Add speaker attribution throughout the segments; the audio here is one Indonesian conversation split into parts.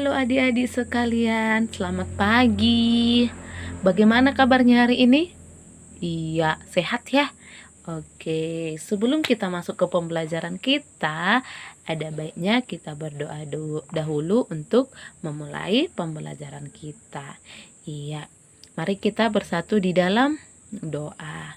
Speaker 1: Halo adik-adik sekalian, selamat pagi. Bagaimana kabarnya hari ini? Iya, sehat ya? Oke, sebelum kita masuk ke pembelajaran kita, ada baiknya kita berdoa dahulu untuk memulai pembelajaran kita. Iya, mari kita bersatu di dalam doa.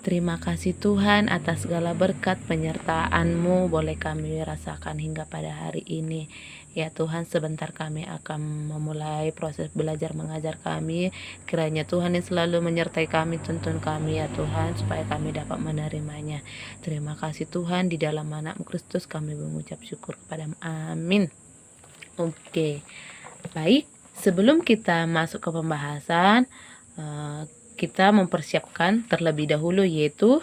Speaker 1: Terima kasih Tuhan atas segala berkat penyertaan-Mu boleh kami rasakan hingga pada hari ini. Ya Tuhan, sebentar kami akan memulai proses belajar mengajar kami. Kiranya Tuhan yang selalu menyertai kami, tuntun kami ya Tuhan, supaya kami dapat menerimanya. Terima kasih Tuhan, di dalam nama Kristus kami mengucap syukur kepada-Mu. Amin. Oke, baik. Sebelum kita masuk ke pembahasan, kita mempersiapkan terlebih dahulu yaitu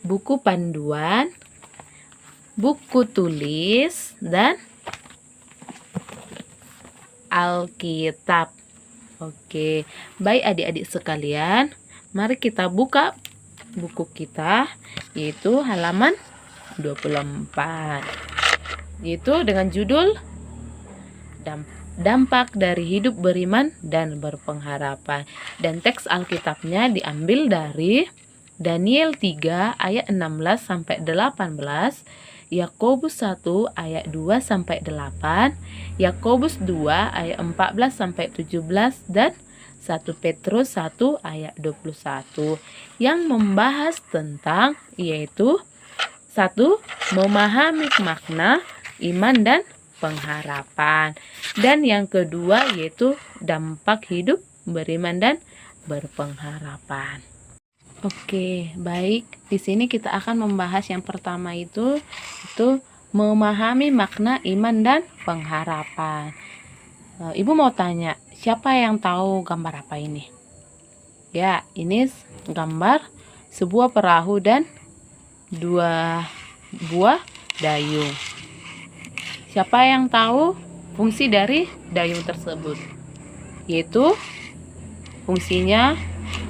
Speaker 1: buku panduan, buku tulis, dan Alkitab. Oke, baik adik-adik sekalian, mari kita buka buku kita yaitu halaman 24. Yaitu dengan judul Dampak dari hidup beriman dan berpengharapan. Dan teks Alkitabnya diambil dari Daniel 3 ayat 16 sampai 18, Yakobus 1 ayat 2 sampai 8, Yakobus 2 ayat 14 sampai 17, dan 1 Petrus 1 ayat 21 yang membahas tentang yaitu 1. Memahami makna iman dan pengharapan, dan yang kedua yaitu dampak hidup beriman dan berpengharapan. Oke, baik. Di sini kita akan membahas yang pertama itu memahami makna iman dan pengharapan. Ibu mau tanya, siapa yang tahu gambar apa ini? Ya, ini gambar sebuah perahu dan 2 buah dayung. Siapa yang tahu fungsi dari dayung tersebut? Yaitu fungsinya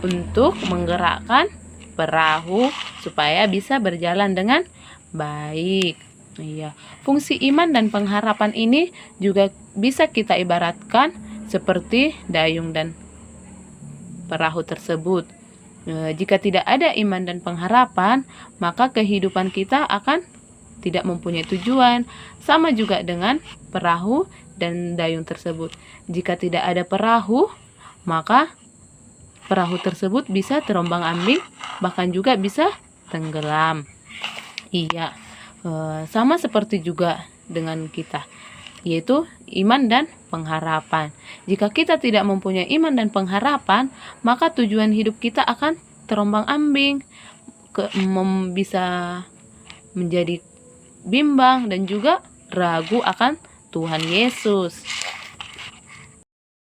Speaker 1: untuk menggerakkan perahu supaya bisa berjalan dengan baik. Iya. Fungsi iman dan pengharapan ini juga bisa kita ibaratkan seperti dayung dan perahu tersebut. Jika tidak ada iman dan pengharapan, maka kehidupan kita akan tidak mempunyai tujuan. Sama juga dengan perahu dan dayung tersebut. Jika tidak ada perahu, maka perahu tersebut bisa terombang-ambing, bahkan juga bisa tenggelam. Iya, sama seperti juga dengan kita, yaitu iman dan pengharapan. Jika kita tidak mempunyai iman dan pengharapan, maka tujuan hidup kita akan terombang-ambing, bisa menjadi bimbang dan juga ragu akan Tuhan Yesus.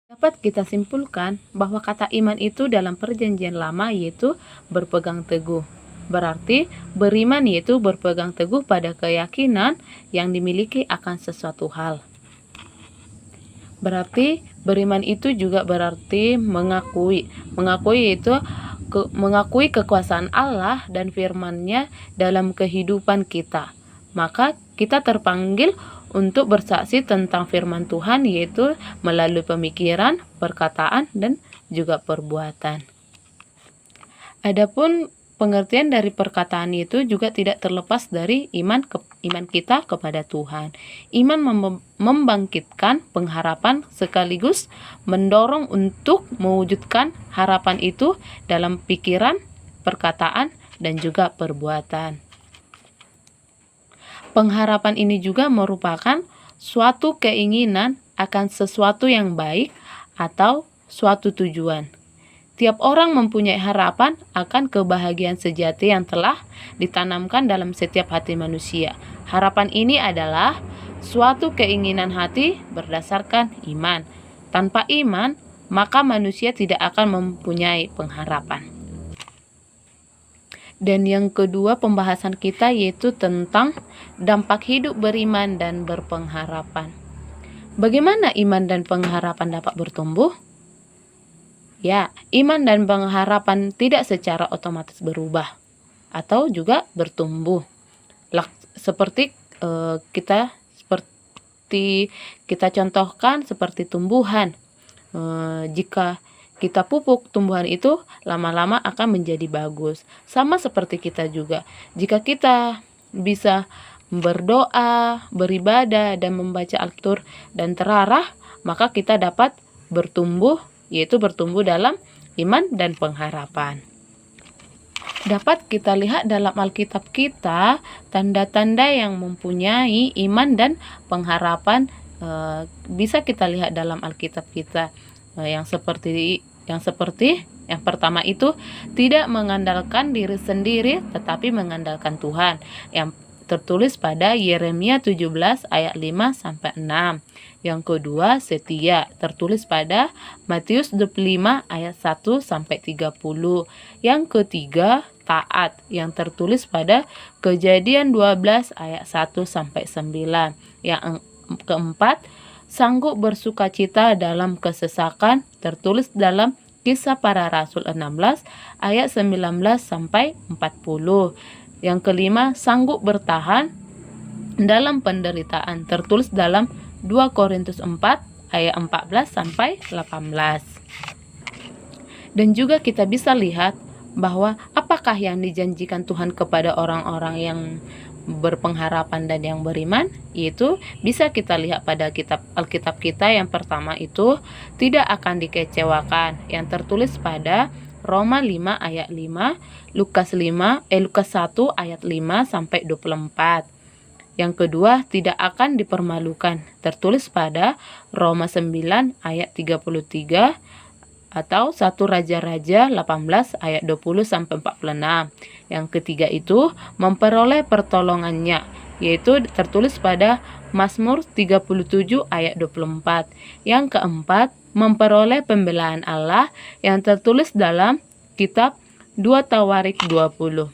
Speaker 1: Dapat kita simpulkan bahwa kata iman itu dalam perjanjian lama yaitu berpegang teguh. Berarti beriman yaitu berpegang teguh pada keyakinan yang dimiliki akan sesuatu hal. Berarti beriman itu juga berarti mengakui. Mengakui yaitu mengakui kekuasaan Allah dan firman-Nya dalam kehidupan kita. Maka kita terpanggil untuk bersaksi tentang firman Tuhan yaitu melalui pemikiran, perkataan, dan juga perbuatan. Adapun pengertian dari perkataan itu juga tidak terlepas dari iman kita kepada Tuhan. Iman membangkitkan pengharapan sekaligus mendorong untuk mewujudkan harapan itu dalam pikiran, perkataan, dan juga perbuatan. Pengharapan ini juga merupakan suatu keinginan akan sesuatu yang baik atau suatu tujuan. Tiap orang mempunyai harapan akan kebahagiaan sejati yang telah ditanamkan dalam setiap hati manusia. Harapan ini adalah suatu keinginan hati berdasarkan iman. Tanpa iman, maka manusia tidak akan mempunyai pengharapan. Dan yang kedua pembahasan kita yaitu tentang dampak hidup beriman dan berpengharapan. Bagaimana iman dan pengharapan dapat bertumbuh? Ya, iman dan pengharapan tidak secara otomatis berubah atau juga bertumbuh. Seperti seperti kita contohkan seperti tumbuhan. Jika kita pupuk, tumbuhan itu lama-lama akan menjadi bagus. Sama seperti kita juga. Jika kita bisa berdoa, beribadah, dan membaca Al-Qur'an dan terarah, maka kita dapat bertumbuh, yaitu bertumbuh dalam iman dan pengharapan. Dapat kita lihat dalam Alkitab kita tanda-tanda yang mempunyai iman dan pengharapan. Bisa kita lihat dalam Alkitab kita yang seperti yang pertama itu tidak mengandalkan diri sendiri tetapi mengandalkan Tuhan, yang tertulis pada Yeremia 17 ayat 5 sampai 6. Yang kedua, setia, tertulis pada Matius 25 ayat 1 sampai 30. Yang ketiga, taat, yang tertulis pada Kejadian 12 ayat 1 sampai 9. Yang keempat, sanggup bersukacita dalam kesesakan, tertulis dalam Kisah Para Rasul 16 ayat 19 sampai 40. Yang kelima, sanggup bertahan dalam penderitaan, tertulis dalam 2 Korintus 4 ayat 14 sampai 18. Dan juga kita bisa lihat bahwa apakah yang dijanjikan Tuhan kepada orang-orang yang berpengharapan dan yang beriman, yaitu bisa kita lihat pada Alkitab kita. Yang pertama itu tidak akan dikecewakan, yang tertulis pada Roma 5 ayat 5, Lukas 1 ayat 5 sampai 24. Yang kedua, tidak akan dipermalukan, tertulis pada Roma 9 ayat 33 atau 1 Raja-Raja 18 ayat 20 sampai 46. Yang ketiga itu memperoleh pertolongannya, yaitu tertulis pada Mazmur 37 ayat 24. Yang keempat, memperoleh pembelaan Allah, yang tertulis dalam kitab 2 Tawarik 20.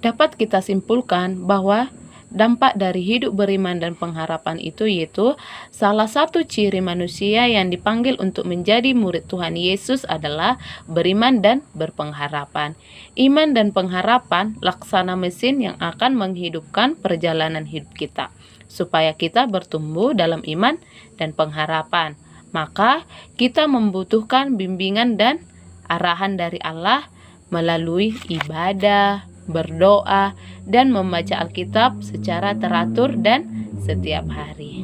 Speaker 1: Dapat kita simpulkan bahwa dampak dari hidup beriman dan pengharapan itu yaitu salah satu ciri manusia yang dipanggil untuk menjadi murid Tuhan Yesus adalah beriman dan berpengharapan. Iman dan pengharapan laksana mesin yang akan menghidupkan perjalanan hidup kita, supaya kita bertumbuh dalam iman dan pengharapan. Maka kita membutuhkan bimbingan dan arahan dari Allah melalui ibadah, berdoa, dan membaca Alkitab secara teratur dan setiap hari.